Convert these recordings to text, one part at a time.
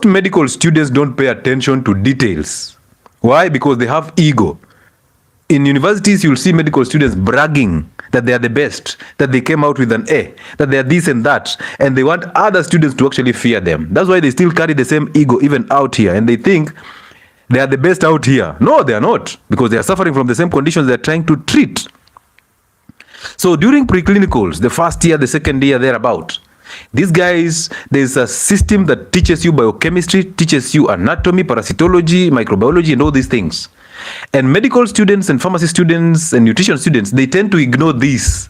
most medical students don't pay attention to details. Why? Because they have ego. In universities, you'll see medical students bragging that they are the best, that they came out with an A, that they are this and that, and they want other students to actually fear them. That's why they still carry the same ego even out here, and they think they are the best out here. No, they are not, because they are suffering from the same conditions they are trying to treat. So during preclinicals, the first year, the second year, thereabout, these guys, there's a system that teaches you biochemistry, teaches you anatomy, parasitology, microbiology, and all these things. And medical students and pharmacy students and nutrition students, they tend to ignore this,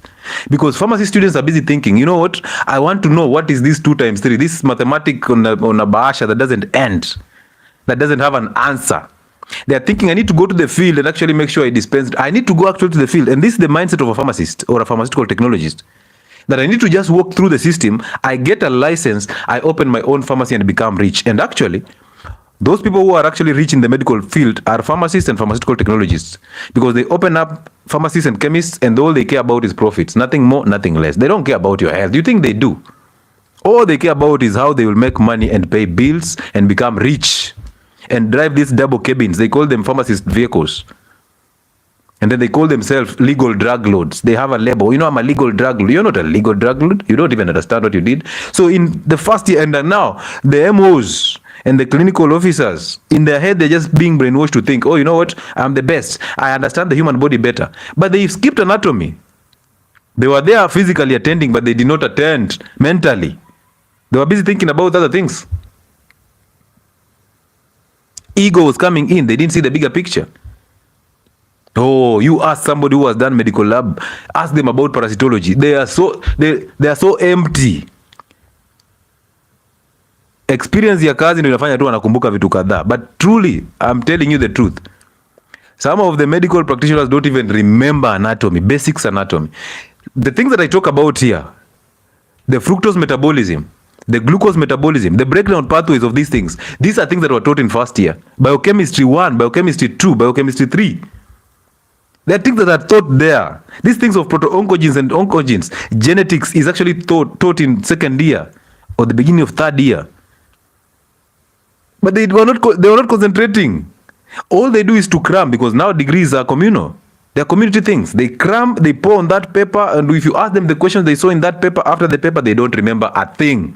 because pharmacy students are busy thinking, you know what, I want to know what is this 2 times 3, this mathematics on a bahasha that doesn't end, that doesn't have an answer. They are thinking, I need to go to the field and actually make sure I dispense. I need to go actually to the field. And this is the mindset of a pharmacist or a pharmaceutical technologist, that I need to just walk through the system, I get a license, I open my own pharmacy and become rich. And actually, those people who are actually rich in the medical field are pharmacists and pharmaceutical technologists, because they open up pharmacists and chemists, and all they care about is profits. Nothing more, nothing less. They don't care about your health. Do you think they do? All they care about is how they will make money and pay bills and become rich and drive these double cabins. They call them pharmacist vehicles. And then they call themselves legal drug lords. They have a label. You know, I'm a legal drug lord. You're not a legal drug lord. You don't even understand what you did. So in the first year, and now the MOs and the clinical officers, in their head, they're just being brainwashed to think, oh, you know what, I'm the best. I understand the human body better. But they skipped anatomy. They were there physically attending, but they did not attend mentally. They were busy thinking about other things. Ego was coming in. They didn't see the bigger picture. Oh, you ask somebody who has done medical lab, ask them about parasitology. They are so empty. Experience ya kazi ndio inafanya tu anakumbuka vitu kadhaa. But truly, I'm telling you the truth. Some of the medical practitioners don't even remember anatomy, basics anatomy. The things that I talk about here, the fructose metabolism, the glucose metabolism, the breakdown pathways of these things are things that were taught in first year. Biochemistry 1, biochemistry 2, biochemistry 3. There are things that are taught there. These things of proto-oncogenes and oncogenes, genetics is actually taught in second year or the beginning of third year. But they were not concentrating. All they do is to cram, because now degrees are communal. They are community things. They cram, they pour on that paper, and if you ask them the questions they saw in that paper, after the paper, they don't remember a thing.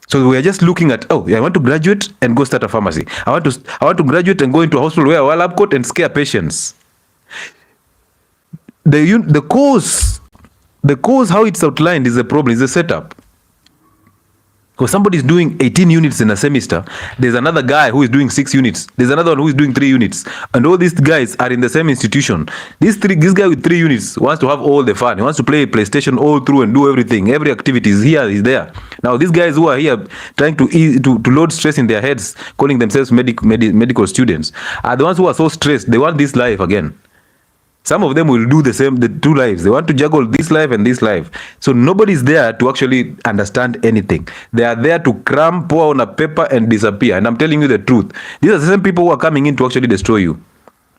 So we are just looking at, oh, I want to graduate and go start a pharmacy. I want to graduate and go into a hospital where I wear a lab coat and scare patients. The course, how it's outlined is a problem, is a setup. Because somebody is doing 18 units in a semester, there's another guy who is doing 6 units. There's another one who is doing 3 units. And all these guys are in the same institution. This guy with 3 units wants to have all the fun. He wants to play PlayStation all through and do everything. Every activity is here, is there. Now, these guys who are here trying to load stress in their heads, calling themselves medical students, are the ones who are so stressed. They want this life again. Some of them will do the 2 lives. They want to juggle this life and this life. So nobody is there to actually understand anything. They are there to cram, pour on a paper and disappear. And I'm telling you the truth. These are the same people who are coming in to actually destroy you.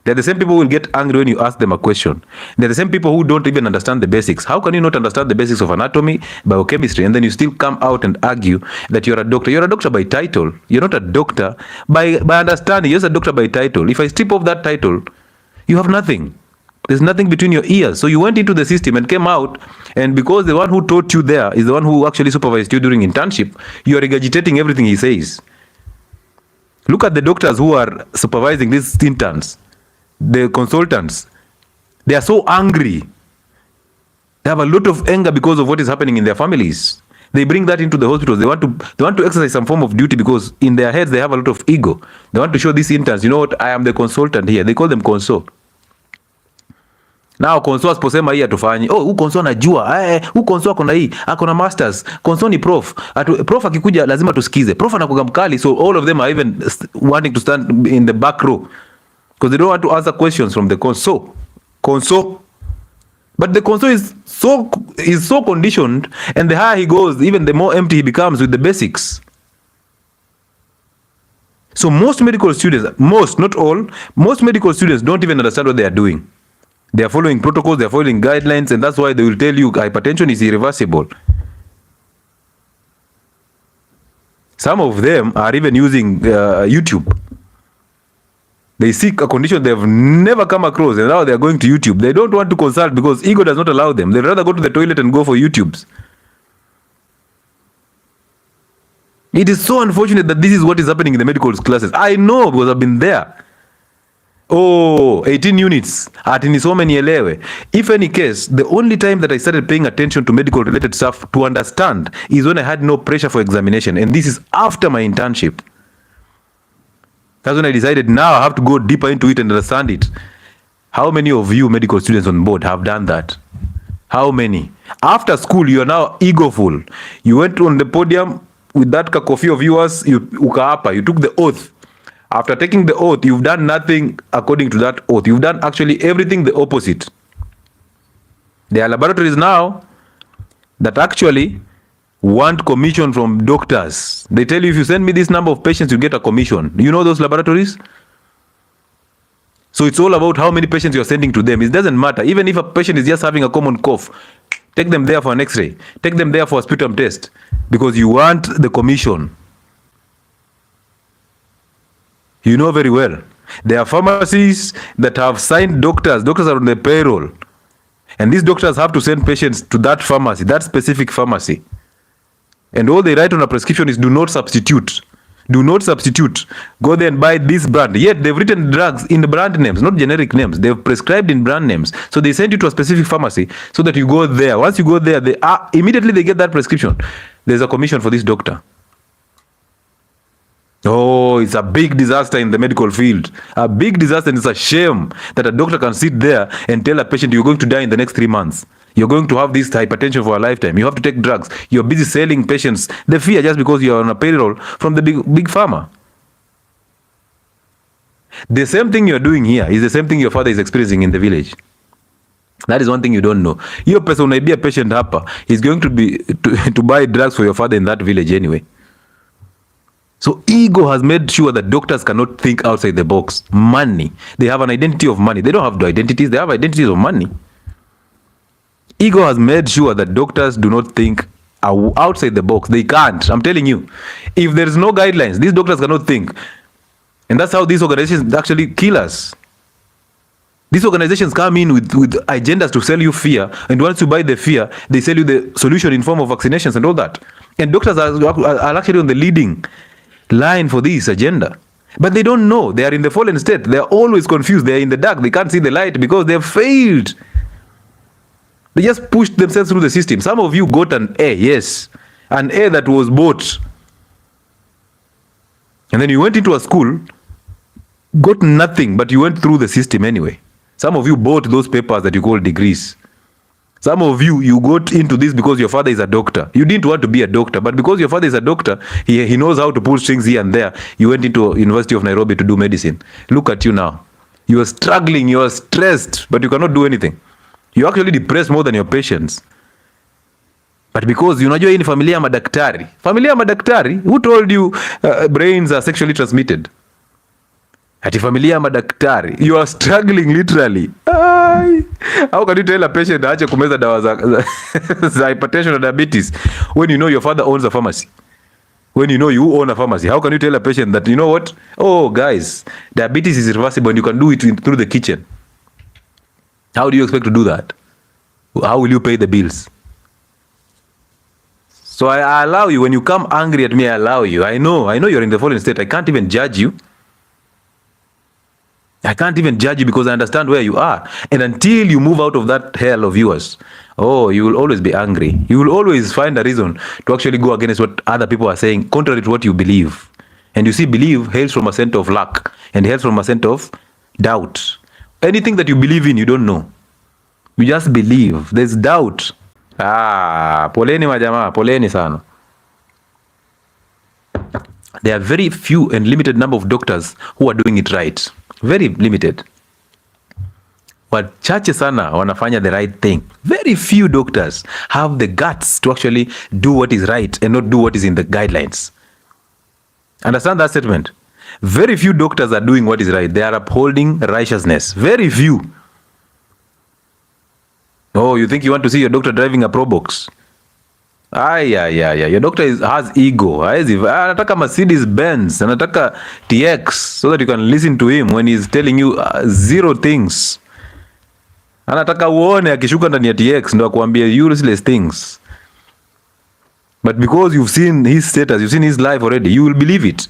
They're the same people who will get angry when you ask them a question. They're the same people who don't even understand the basics. How can you not understand the basics of anatomy, biochemistry, and then you still come out and argue that you're a doctor? You're a doctor by title. You're not a doctor by understanding. You're just a doctor by title. If I strip off that title, you have nothing. There's nothing between your ears. So you went into the system and came out, and because the one who taught you there is the one who actually supervised you during internship, you are regurgitating everything he says. Look at the doctors who are supervising these interns, the consultants. They are so angry. They have a lot of anger because of what is happening in their families. They bring that into the hospitals. They want to exercise some form of duty, because in their heads they have a lot of ego. They want to show these interns, you know what, I am the consultant here. They call them consul. Now konso asiposema hii atufanyi. Oh, huyu konso anajua. Huyu konso akona hii, akona masters. Konso ni prof. Prof akikuja lazima tusikize. Prof anakuwa mkali, so all of them are even wanting to stand in the back row because they don't want to answer questions from the conso. But the conso is so conditioned, and the higher he goes, even the more empty he becomes with the basics. So most medical students, not all, most medical students don't even understand what they are doing. They are following protocols, they are following guidelines, and that's why they will tell you hypertension is irreversible. Some of them are even using YouTube. They seek a condition they've never come across, and now they're going to YouTube. They don't want to consult because ego does not allow them. They'd rather go to the toilet and go for YouTubes. It is so unfortunate that this is what is happening in the medical classes. I know because I've been there. Oh, 18 units. Ati nisome nielewe. If any case, the only time that I started paying attention to medical related stuff to understand is when I had no pressure for examination. And this is after my internship. That's when I decided now I have to go deeper into it and understand it. How many of you medical students on board have done that? How many? After school, you are now egoful. You went on the podium with that cacophony of viewers, you took the oath. After taking the oath, you've done nothing according to that oath. You've done actually everything the opposite. There are laboratories now that actually want commission from doctors. They tell you, if you send me this number of patients, you get a commission. You know those laboratories? So it's all about how many patients you're sending to them. It doesn't matter. Even if a patient is just having a common cough, take them there for an x-ray. Take them there for a sputum test. Because you want the commission. You know very well. There are pharmacies that have signed doctors. Doctors are on the payroll. And these doctors have to send patients to that pharmacy, that specific pharmacy. And all they write on a prescription is do not substitute. Do not substitute. Go there and buy this brand. Yet they've written drugs in the brand names, not generic names. They've prescribed in brand names. So they send you to a specific pharmacy so that you go there. Once you go there, immediately they get that prescription. There's a commission for this doctor. Oh, it's a big disaster in the medical field. A big disaster, and it's a shame that a doctor can sit there and tell a patient you're going to die in the next 3 months. You're going to have this hypertension for a lifetime. You have to take drugs. You're busy selling patients the fear just because you're on a payroll from the big pharma. The same thing you're doing here is the same thing your father is experiencing in the village. That is one thing you don't know. Your person may be a patient hapa. He's going to buy drugs for your father in that village anyway. So ego has made sure that doctors cannot think outside the box. Money. They have an identity of money. They don't have the identities. They have identities of money. Ego has made sure that doctors do not think outside the box. They can't. I'm telling you. If there is no guidelines, these doctors cannot think. And that's how these organizations actually kill us. These organizations come in with agendas to sell you fear. And once you buy the fear, they sell you the solution in form of vaccinations and all that. And doctors are actually on the leading line for this agenda. But they don't know. They are in the fallen state. They are always confused. They are in the dark. They can't see the light because they have failed. They just pushed themselves through the system. Some of you got an A, yes. An A that was bought. And then you went into a school, got nothing, but you went through the system anyway. Some of you bought those papers that you call degrees. Some of you got into this because your father is a doctor. You didn't want to be a doctor, but because your father is a doctor, he knows how to pull strings here and there. You went into University of Nairobi to do medicine. Look at you now. You are struggling, you are stressed, but you cannot do anything. You're actually depressed more than your patients. But because unajua hii ni familia ya madaktari. Familia ya madaktari, who told you brains are sexually transmitted? Ati familia ya madaktari. You are struggling literally. How can you tell a patient aache kumeza dawa za hypertension or diabetes when you know your father owns a pharmacy? When you know you own a pharmacy, how can you tell a patient that, you know what? Oh, guys, diabetes is reversible and you can do it through the kitchen. How do you expect to do that? How will you pay the bills? So I allow you. When you come angry at me, I allow you. I know you're in the fallen state. I can't even judge you. I can't even judge you because I understand where you are. And until you move out of that hell of yours, you will always be angry. You will always find a reason to actually go against what other people are saying, contrary to what you believe. And you see, belief hails from a center of lack and hails from a center of doubt. Anything that you believe in, you don't know. You just believe. There's doubt. Poleni majamaa, poleni sana. There are very few and limited number of doctors who are doing it right. Very limited. Wachache sana wanafanya the right thing. Very few doctors have the guts to actually do what is right and not do what is in the guidelines. Understand that statement? Very few doctors are doing what is right. They are upholding righteousness. Very few. Oh, you think you want to see your doctor driving a Probox? Your doctor has ego. Anataka Mercedes Benz, anataka TX, so that you can listen to him when he's telling you zero things. Anataka uone akishuka ndani ya TX ndo akuambie useless things. But because you've seen his status, you've seen his life already, you will believe it.